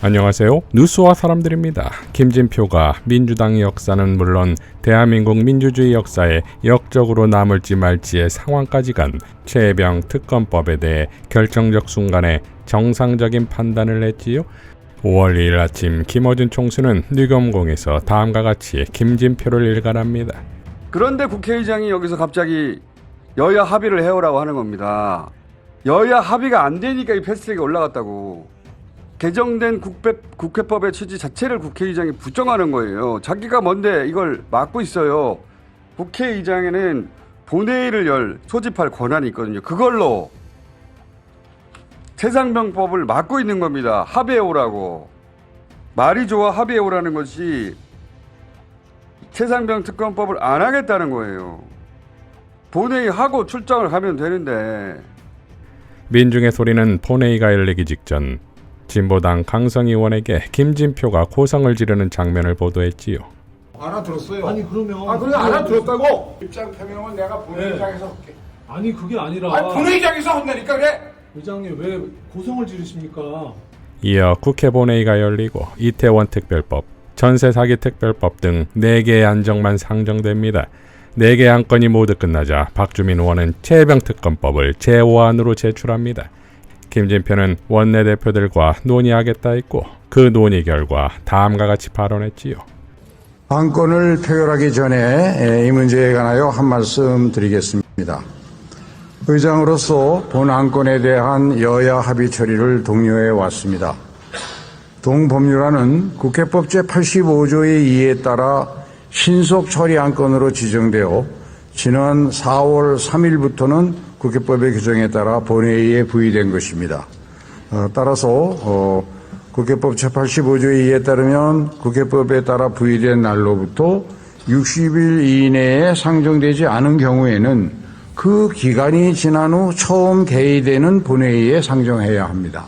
안녕하세요. 뉴스와 사람들입니다. 김진표가 민주당의 역사는 물론 대한민국 민주주의 역사에 역적으로 남을지 말지의 상황까지 간 최혜병 특검법에 대해 결정적 순간에 정상적인 판단을 했지요. 5월 2일 아침 김어준 총수는 뉴검공에서 다음과 같이 김진표를 일갈합니다. 그런데 국회의장이 여기서 갑자기 여야 합의를 해오라고 하는 겁니다. 여야 합의가 안 되니까 이 패스트트랙에 올라갔다고. 개정된 국회법의 취지 자체를 국회의장이 부정하는 거예요. 자기가 뭔데 이걸 막고 있어요. 국회의장에는 본회의를 소집할 권한이 있거든요. 그걸로 최상병법을 막고 있는 겁니다. 합의해 오라고. 말이 좋아 합의해 오라는 것이 최상병 특검법을 안 하겠다는 거예요. 본회의하고 출장을 가면 되는데. 민중의 소리는 본회의가 열리기 직전 진보당 강성 의원에게 김진표가 고성을 지르는 장면을 보도했지요. 알아들었어요. 아니 그러면 그래 알아들었다고. 입장 표명은 내가 본회의장에서 할게. 아니 그게 아니라 아니 본회의장에서 한다니까 그래. 의장님 왜 고성을 지르십니까? 이어 국회 본회의가 열리고 이태원 특별법, 전세 사기 특별법 등 4개의 안정만 상정됩니다. 4개 안건이 모두 끝나자 박주민 의원은 최혜병 특검법을 제5안으로 제출합니다. 김진표는 원내대표들과 논의하겠다 했고 그 논의 결과 다음과 같이 발언했지요. 안건을 표결하기 전에 이 문제에 관하여 한 말씀 드리겠습니다. 의장으로서 본 안건에 대한 여야 합의 처리를 독려해 왔습니다. 동법률안은 국회법 제85조의 2에 따라 신속 처리 안건으로 지정되어 지난 4월 3일부터는 국회법의 규정에 따라 본회의에 부의된 것입니다. 따라서 국회법 제85조의 2에 따르면 국회법에 따라 부의된 날로부터 60일 이내에 상정되지 않은 경우에는 그 기간이 지난 후 처음 개의되는 본회의에 상정해야 합니다.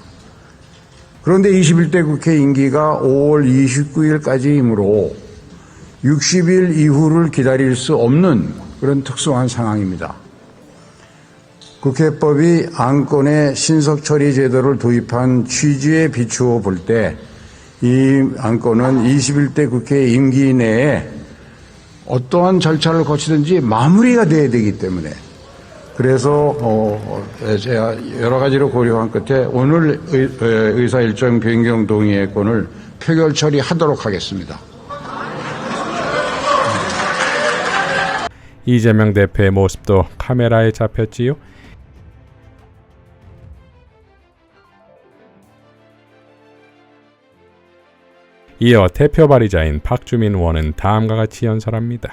그런데 21대 국회 임기가 5월 29일까지이므로 60일 이후를 기다릴 수 없는 그런 특수한 상황입니다. 국회법이 안건의 신속 처리 제도를 도입한 취지에 비추어 볼 때 이 안건은 21대 국회 임기 내에 어떠한 절차를 거치든지 마무리가 돼야 되기 때문에 그래서 제가 여러 가지로 고려한 끝에 오늘 의사 일정 변경 동의의 건을 표결 처리하도록 하겠습니다. 이재명 대표의 모습도 카메라에 잡혔지요. 이어 대표 발의자인 박주민 의원은 다음과 같이 연설합니다.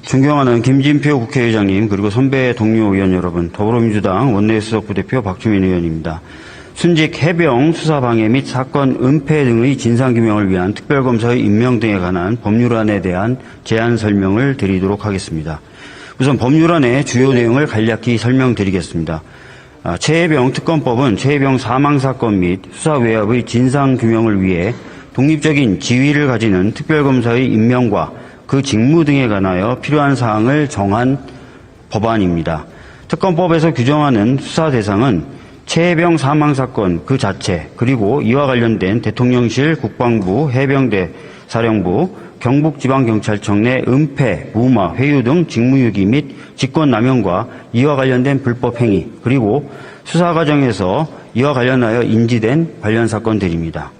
존경하는 김진표 국회의장님 그리고 선배 동료 의원 여러분, 더불어민주당 원내수석 부대표 박주민 의원입니다. 순직 해병 수사방해 및 사건 은폐 등의 진상규명을 위한 특별검사의 임명 등에 관한 법률안에 대한 제안 설명을 드리도록 하겠습니다. 우선 법률안의 주요 내용을 간략히 설명드리겠습니다. 최혜병 특검법은 최혜병 사망사건 및 수사 외압의 진상규명을 위해 독립적인 지위를 가지는 특별검사의 임명과 그 직무 등에 관하여 필요한 사항을 정한 법안입니다. 특검법에서 규정하는 수사 대상은 최혜병 사망사건 그 자체, 그리고 이와 관련된 대통령실, 국방부, 해병대, 사령부, 경북지방경찰청 내 은폐, 무마, 회유 등 직무유기 및 직권남용과 이와 관련된 불법행위, 그리고 수사 과정에서 이와 관련하여 인지된 관련 사건들입니다.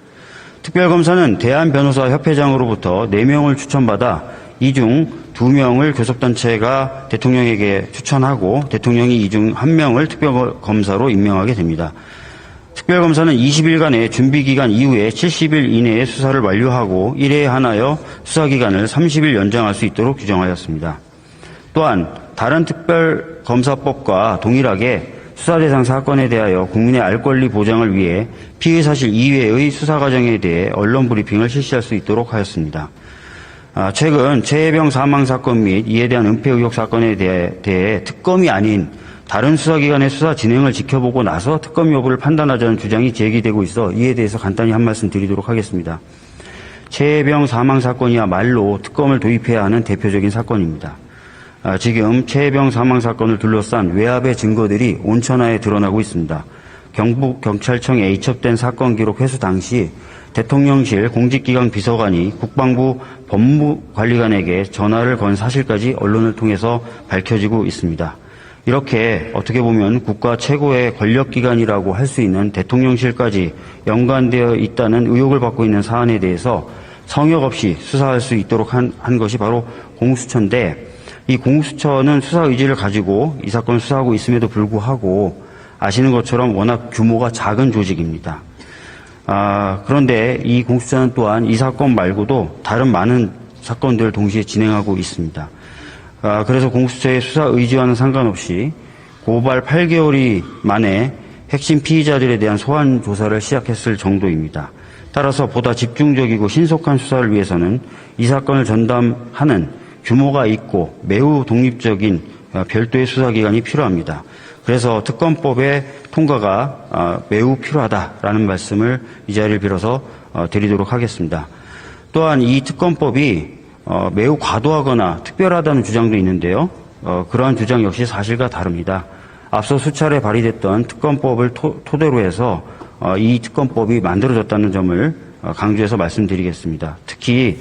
특별검사는 대한변호사협회장으로부터 4명을 추천받아 이 중 2명을 교섭단체가 대통령에게 추천하고 대통령이 이 중 1명을 특별검사로 임명하게 됩니다. 특별검사는 20일간의 준비기간 이후에 70일 이내에 수사를 완료하고 1회에 한하여 수사기간을 30일 연장할 수 있도록 규정하였습니다. 또한 다른 특별검사법과 동일하게 수사 대상 사건에 대하여 국민의 알 권리 보장을 위해 피의 사실 이외의 수사 과정에 대해 언론 브리핑을 실시할 수 있도록 하였습니다. 최근 최혜병 사망 사건 및 이에 대한 은폐 의혹 사건에 대해 특검이 아닌 다른 수사기관의 수사 진행을 지켜보고 나서 특검 여부를 판단하자는 주장이 제기되고 있어 이에 대해서 간단히 한 말씀 드리도록 하겠습니다. 최혜병 사망 사건이야말로 특검을 도입해야 하는 대표적인 사건입니다. 지금 최혜병 사망 사건을 둘러싼 외압의 증거들이 온천하에 드러나고 있습니다. 경북경찰청에 이첩된 사건 기록 회수 당시 대통령실 공직기강 비서관이 국방부 법무관리관에게 전화를 건 사실까지 언론을 통해서 밝혀지고 있습니다. 이렇게 어떻게 보면 국가 최고의 권력기관이라고 할 수 있는 대통령실까지 연관되어 있다는 의혹을 받고 있는 사안에 대해서 성역 없이 수사할 수 있도록 한 것이 바로 공수처인데, 이 공수처는 수사 의지를 가지고 이 사건을 수사하고 있음에도 불구하고 아시는 것처럼 워낙 규모가 작은 조직입니다. 그런데 이 공수처는 또한 이 사건 말고도 다른 많은 사건들을 동시에 진행하고 있습니다. 그래서 공수처의 수사 의지와는 상관없이 고발 8개월이 만에 핵심 피의자들에 대한 소환 조사를 시작했을 정도입니다. 따라서 보다 집중적이고 신속한 수사를 위해서는 이 사건을 전담하는 규모가 있고 매우 독립적인 별도의 수사기관이 필요합니다. 그래서 특검법의 통과가 매우 필요하다라는 말씀을 이 자리를 빌어서 드리도록 하겠습니다. 또한 이 특검법이 매우 과도하거나 특별하다는 주장도 있는데요. 그러한 주장 역시 사실과 다릅니다. 앞서 수차례 발의됐던 특검법을 토대로 해서 이 특검법이 만들어졌다는 점을 강조해서 말씀드리겠습니다. 특히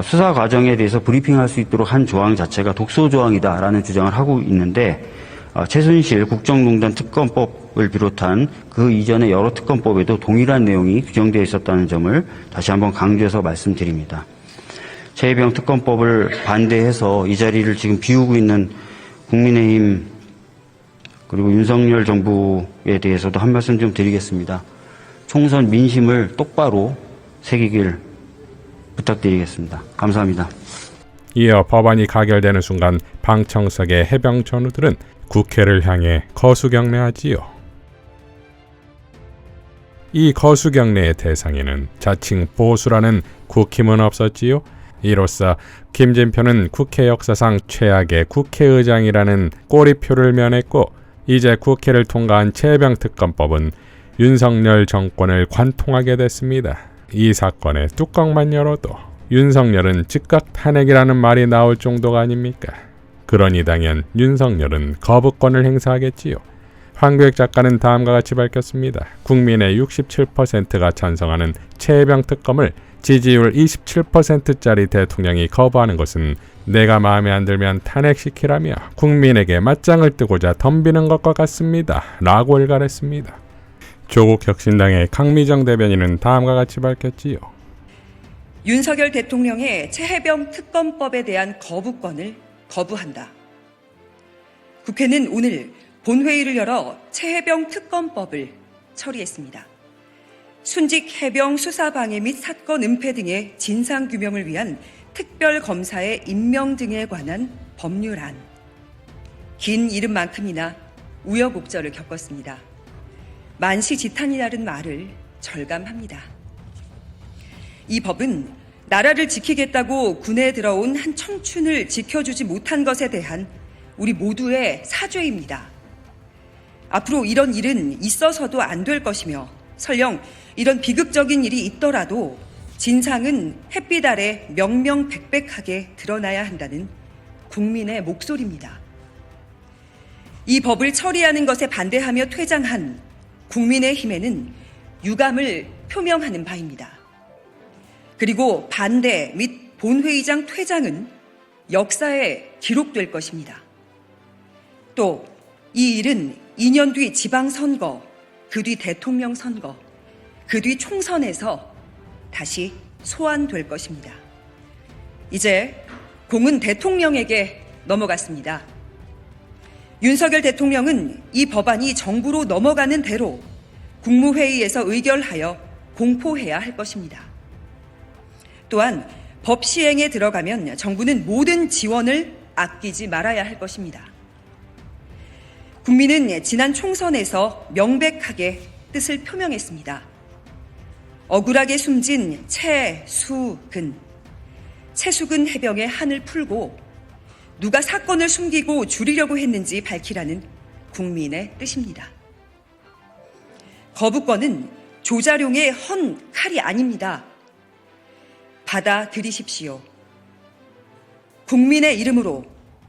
수사 과정에 대해서 브리핑할 수 있도록 한 조항 자체가 독소조항이다라는 주장을 하고 있는데, 최순실 국정농단 특검법을 비롯한 그 이전의 여러 특검법에도 동일한 내용이 규정되어 있었다는 점을 다시 한번 강조해서 말씀드립니다. 최혜병 특검법을 반대해서 이 자리를 지금 비우고 있는 국민의힘 그리고 윤석열 정부에 대해서도 한 말씀 좀 드리겠습니다. 총선 민심을 똑바로 새기길 부탁드리겠습니다. 감사합니다. 이어 법안이 가결되는 순간 방청석의 해병 전우들은 국회를 향해 거수경례하지요. 이 거수경례의 대상에는 자칭 보수라는 국힘은 없었지요. 이로써 김진표는 국회 역사상 최악의 국회의장이라는 꼬리표를 면했고, 이제 국회를 통과한 최혜병 특검법은 윤석열 정권을 관통하게 됐습니다. 이 사건의 뚜껑만 열어도 윤석열은 즉각 탄핵이라는 말이 나올 정도가 아닙니까? 그러니 당연 윤석열은 거부권을 행사하겠지요. 황교익 작가는 다음과 같이 밝혔습니다. 국민의 67%가 찬성하는 최혜병 특검을 지지율 27%짜리 대통령이 거부하는 것은 내가 마음에 안 들면 탄핵시키라며 국민에게 맞짱을 뜨고자 덤비는 것과 같습니다. 라고 일갈했습니다. 조국혁신당의 강미정 대변인은 다음과 같이 밝혔지요. 윤석열 대통령의 최혜병 특검법에 대한 거부권을 거부한다. 국회는 오늘 본회의를 열어 최혜병 특검법을 처리했습니다. 순직 해병 수사 방해 및 사건 은폐 등의 진상 규명을 위한 특별검사의 임명 등에 관한 법률안. 긴 이름만큼이나 우여곡절을 겪었습니다. 만시지탄이라는 말을 절감합니다. 이 법은 나라를 지키겠다고 군에 들어온 한 청춘을 지켜주지 못한 것에 대한 우리 모두의 사죄입니다. 앞으로 이런 일은 있어서도 안 될 것이며, 설령 이런 비극적인 일이 있더라도 진상은 햇빛 아래 명명백백하게 드러나야 한다는 국민의 목소리입니다. 이 법을 처리하는 것에 반대하며 퇴장한 국민의힘에는 유감을 표명하는 바입니다. 그리고 반대 및 본회의장 퇴장은 역사에 기록될 것입니다. 또 이 일은 2년 뒤 지방선거, 그 뒤 대통령 선거, 그 뒤 총선에서 다시 소환될 것입니다. 이제 공은 대통령에게 넘어갔습니다. 윤석열 대통령은 이 법안이 정부로 넘어가는 대로 국무회의에서 의결하여 공포해야 할 것입니다. 또한 법 시행에 들어가면 정부는 모든 지원을 아끼지 말아야 할 것입니다. 국민은 지난 총선에서 명백하게 뜻을 표명했습니다. 억울하게 숨진 최수근 해병의 한을 풀고 누가 사건을 숨기고 줄이려고 했는지 밝히라는 국민의 뜻입니다. 거부권은 조자룡의 헌 칼이 아닙니다. 받아들이십시오. 국민의 이름으로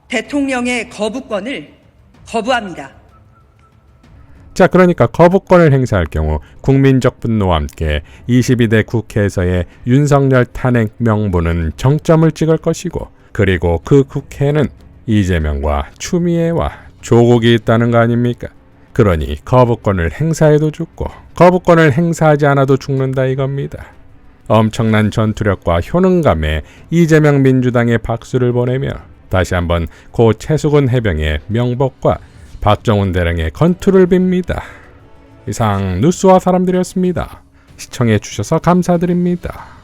대통령의 거부권을 거부합니다. 자, 그러니까 거부권을 행사할 경우 국민적 분노와 함께 22대 국회에서의 윤석열 탄핵 명분은 정점을 찍을 것이고, 그리고 그 국회에는 이재명과 추미애와 조국이 있다는 거 아닙니까? 그러니 거부권을 행사해도 죽고 거부권을 행사하지 않아도 죽는다 이겁니다. 엄청난 전투력과 효능감에 이재명 민주당에 박수를 보내며 다시 한번 고 최수근 해병의 명복과 박정훈 대령의 건투를 빕니다. 이상 뉴스와 사람들이었습니다. 시청해 주셔서 감사드립니다.